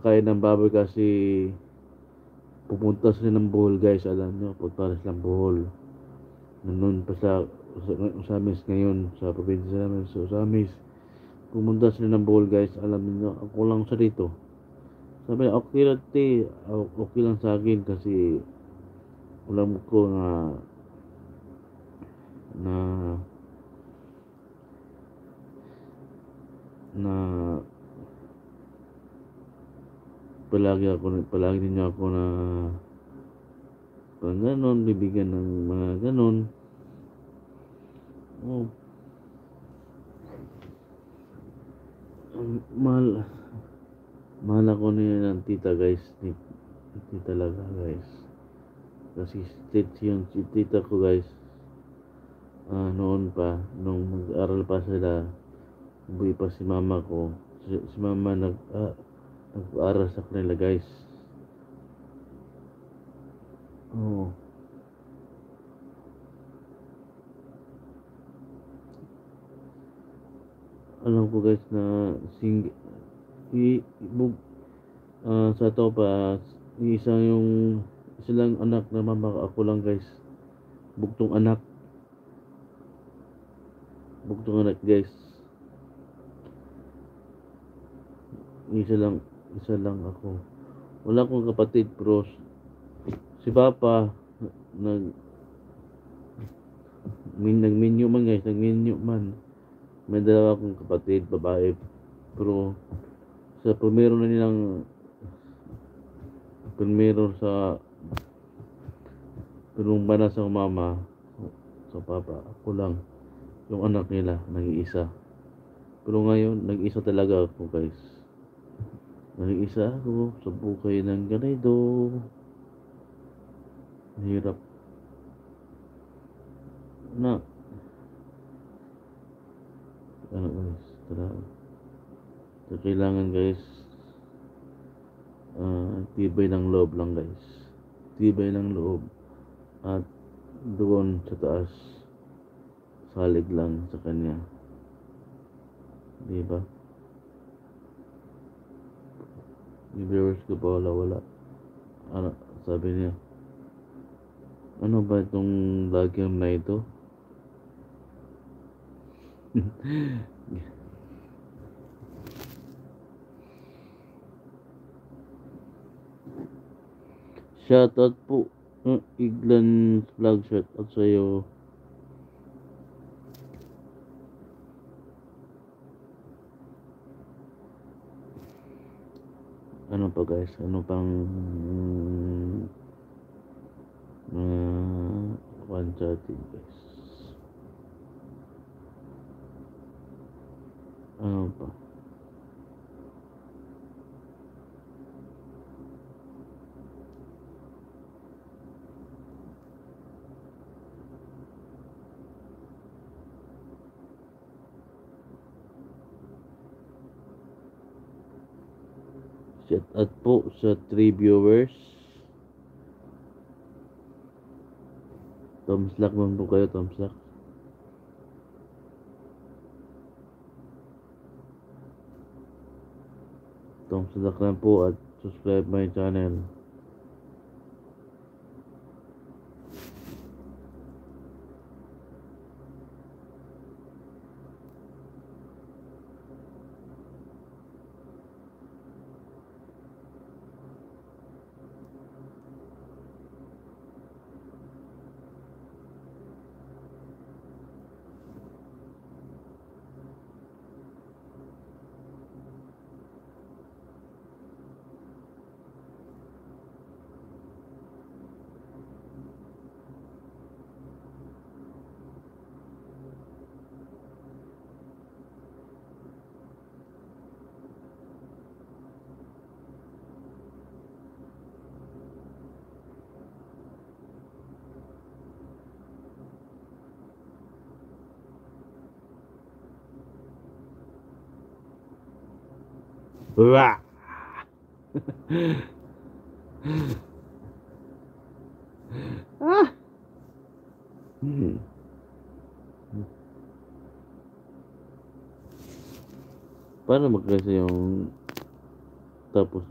kakain ng baboy kasi pupunta sila ng Bohol guys, alam nyo, punta sila ng Bohol. Nandun pa sa Osamis ngayon, sa probinsya namin sa Osamis. Pumunta sila ng Bohol guys, alam niyo, ako lang sa dito. Sabi, okay lang te, okay lang sa akin kasi alam ko na na palagi ninyo ako na parang ganon, bibigyan ng mga ganon. Oh, mahal ako niya ng tita guys, ni talaga guys, kasi state yun si tita ko guys. Noon pa nung mag-aral pa sila, buhay pa si mama ko, si mama nag-aaral sa kanila guys. Oh, alam ko guys na sa to pa isa lang anak na mama, ako lang guys, bugtong anak guys, isa lang ako, wala akong kapatid. Pero si papa nagminyo man guys, may dalawa akong kapatid babae. Pero sa primero sa pirong bana sa mama, sa papa, ako lang yung anak nila, nag-iisa. Pero ngayon, nag-isa talaga ako guys. Nag-iisa ako sa buhay ng ganito. Hirap na. Ano guys, kailangan guys, tibay ng loob lang guys. Tibay ng loob. At doon sa taas, salig lang sa kanya. Diba? Yung viewers ko pa wala. Ano, sabi niya, ano ba itong vlogger na ito? Shoutout po, Iglan vlog, shoutout sa'yo. Ano pa guys, ano pang one chatting guys, ano pa, shoutout po sa 3 viewers. Thumbs up man po kayo, thumbs up. Thumbs up lang po at subscribe my channel. Wah! Paano magkasi yung tapos